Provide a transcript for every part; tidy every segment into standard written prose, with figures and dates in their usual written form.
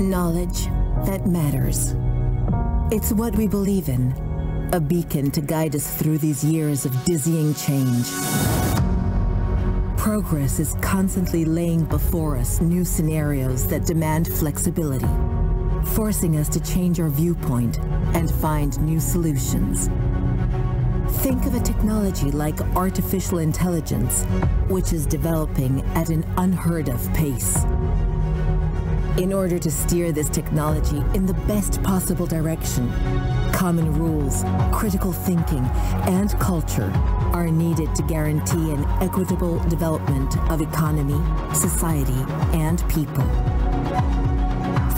Knowledge that matters. It's what we believe in, a beacon to guide us through these years of dizzying change. Progress is constantly laying before us new scenarios that demand flexibility, forcing us to change our viewpoint and find new solutions. Think of a technology like artificial intelligence, which is developing at an unheard of pace. In order to steer this technology in the best possible direction, common rules, critical thinking, and culture are needed to guarantee an equitable development of economy, society, and people.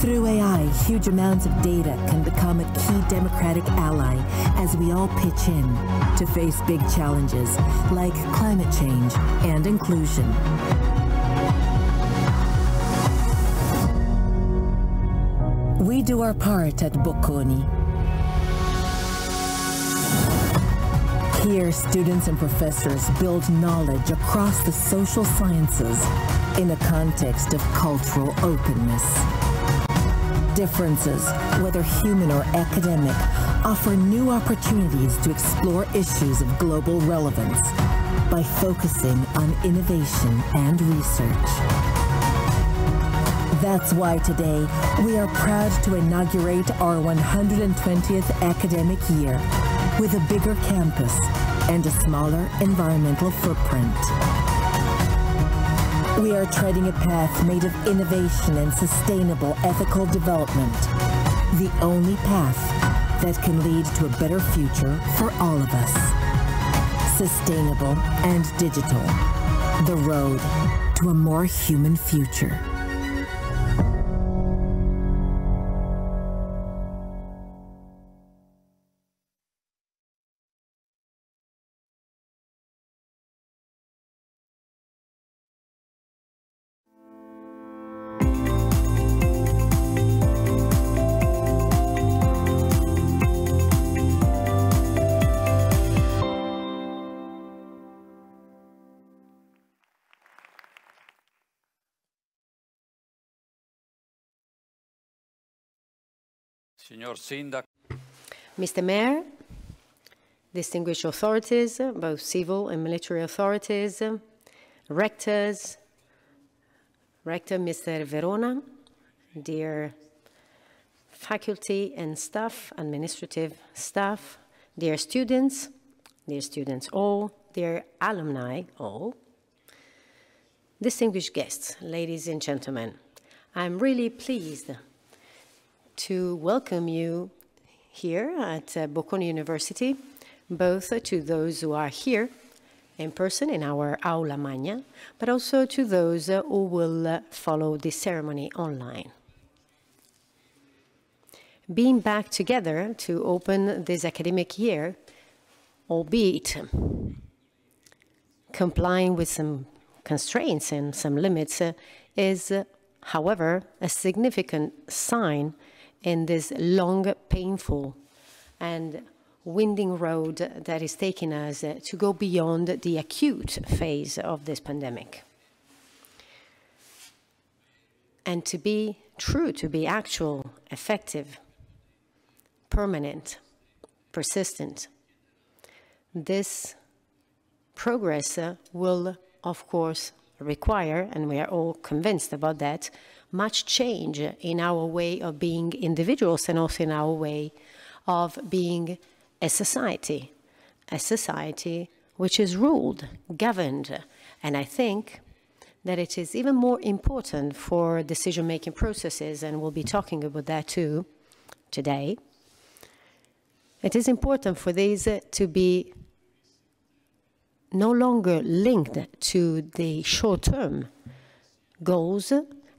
Through AI, huge amounts of data can become a key democratic ally as we all pitch in to face big challenges like climate change and inclusion. We do our part at Bocconi. Here, students and professors build knowledge across the social sciences in a context of cultural openness. Differences, whether human or academic, offer new opportunities to explore issues of global relevance by focusing on innovation and research. That's why today we are proud to inaugurate our 120th academic year with a bigger campus and a smaller environmental footprint. We are treading a path made of innovation and sustainable ethical development, the only path that can lead to a better future for all of us. Sustainable and digital, the road to a more human future. Mr. Mayor, distinguished authorities, both civil and military authorities, rectors, Rector Mr. Verona, dear faculty and staff, administrative staff, dear students all, dear alumni all, distinguished guests, ladies and gentlemen, I'm really pleased to welcome you here at Bocconi University, both to those who are here in person in our Aula Magna, but also to those who will follow this ceremony online. Being back together to open this academic year, albeit complying with some constraints and some limits, is, however, a significant sign in this long, painful, and winding road that is taking us to go beyond the acute phase of this pandemic. And to be true, to be actual, effective, permanent, persistent, this progress will, of course, require, and we are all convinced about that, much change in our way of being individuals and also in our way of being a society which is ruled, governed. And I think that it is even more important for decision-making processes, and we'll be talking about that too today. It is important for these to be no longer linked to the short-term goals,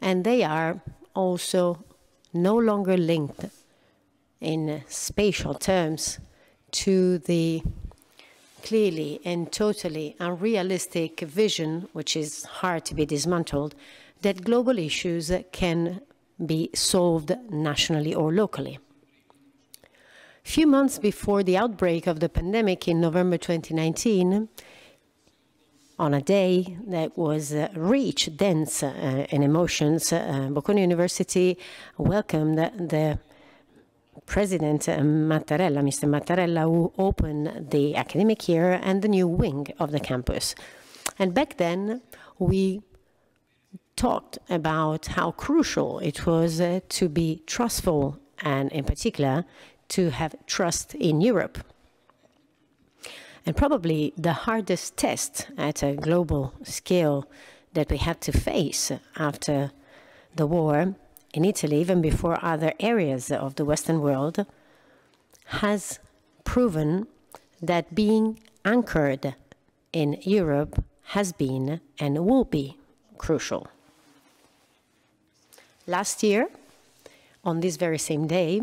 and they are also no longer linked in spatial terms to the clearly and totally unrealistic vision, which is hard to be dismantled, that global issues can be solved nationally or locally. A few months before the outbreak of the pandemic in November 2019, on a day that was rich, dense in emotions, Bocconi University welcomed the President Mattarella, Mr. Mattarella, who opened the academic year and the new wing of the campus. And back then, we talked about how crucial it was to be trustful and, in particular, to have trust in Europe. And probably the hardest test at a global scale that we had to face after the war in Italy, even before other areas of the Western world, has proven that being anchored in Europe has been and will be crucial. Last year, on this very same day,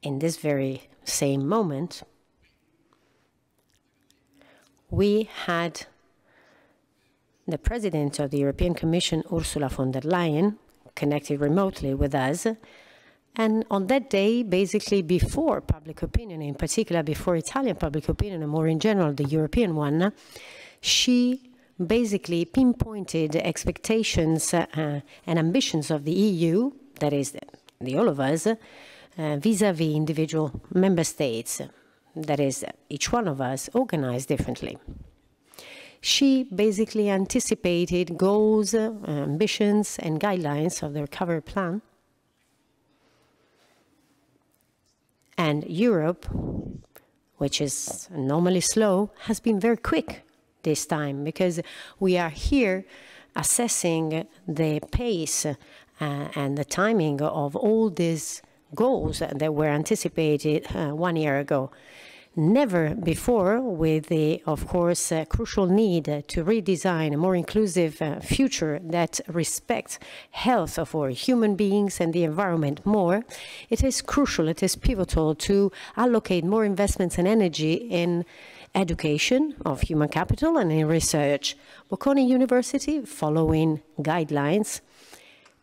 in this very same moment, we had the President of the European Commission, Ursula von der Leyen, connected remotely with us. And on that day, basically before public opinion, in particular before Italian public opinion, and more in general, the European one, she basically pinpointed expectations and ambitions of the EU, that is, the all of us, vis-à-vis individual member states, that is, each one of us organized differently. She basically anticipated goals, ambitions, and guidelines of the recovery plan. And Europe, which is normally slow, has been very quick this time, because we are here assessing the pace and the timing of all these goals that were anticipated 1 year ago. Never before, with the, of course, crucial need to redesign a more inclusive future that respects health of our human beings and the environment more, it is crucial, it is pivotal to allocate more investments and energy in education of human capital and in research. Bocconi University, following guidelines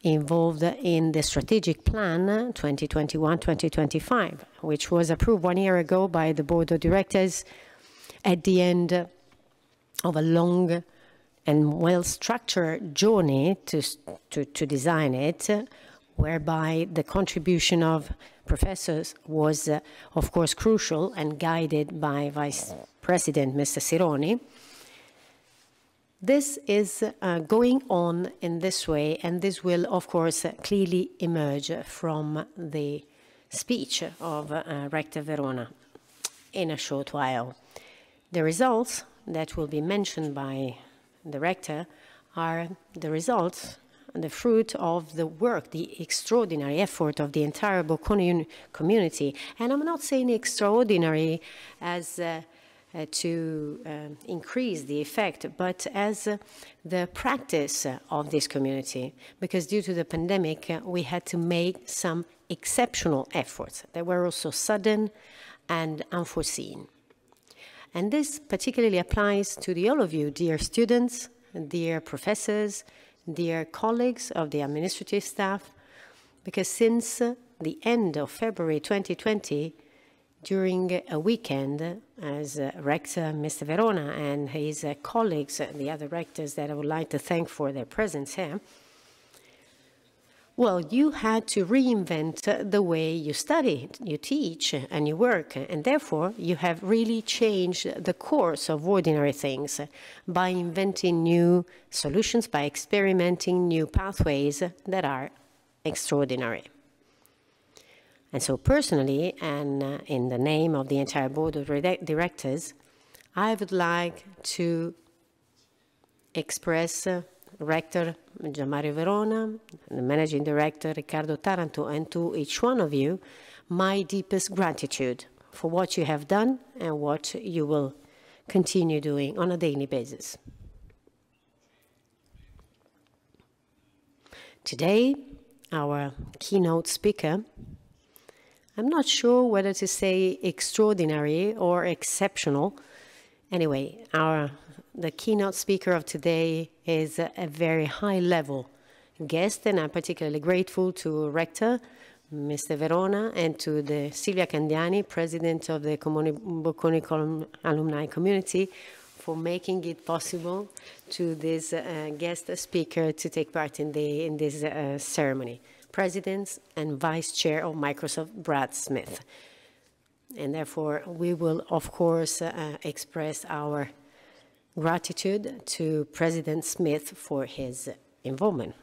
involved in the strategic plan 2021-2025, which was approved 1 year ago by the board of directors at the end of a long and well-structured journey to design it, whereby the contribution of professors was, of course, crucial and guided by Vice President Mr. Sironi. This is going on in this way, and this will, of course, clearly emerge from the speech of Rector Verona in a short while. The results that will be mentioned by the Rector are the results, the fruit of the work, the extraordinary effort of the entire Bocconi community. And I'm not saying extraordinary as to increase the effect, but as the practice of this community, because due to the pandemic, we had to make some exceptional efforts that were also sudden and unforeseen. And this particularly applies to all of you, dear students, dear professors, dear colleagues of the administrative staff, because since the end of February 2020, during a weekend, as Rector Mr. Verona and his colleagues, the other rectors that I would like to thank for their presence here, well, you had to reinvent the way you study, you teach, and you work, and therefore you have really changed the course of ordinary things by inventing new solutions, by experimenting new pathways that are extraordinary. And so personally, and in the name of the entire board of directors, I would like to express Rector Mario Verona, the Managing Director Riccardo Taranto, and to each one of you, my deepest gratitude for what you have done and what you will continue doing on a daily basis. Today, our keynote speaker, I'm not sure whether to say extraordinary or exceptional. Anyway, the keynote speaker of today is a very high-level guest, and I'm particularly grateful to Rector Mr. Verona and to the Silvia Candiani, President of the Bocconi alumni community, for making it possible to this guest speaker to take part in this ceremony. President and Vice Chair of Microsoft, Brad Smith. And therefore, we will, of course, express our gratitude to President Smith for his involvement.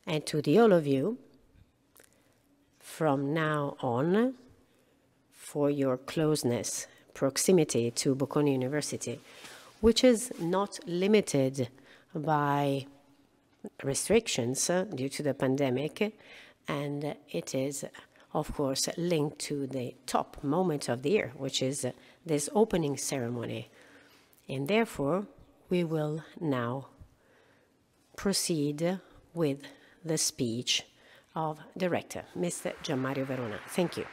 And to all of you, from now on, for your closeness, proximity to Bocconi University, which is not limited by restrictions due to the pandemic, and it is, of course, linked to the top moment of the year, which is this opening ceremony. And therefore, we will now proceed with the speech of Director, Mr. Gian Mario Verona. Thank you.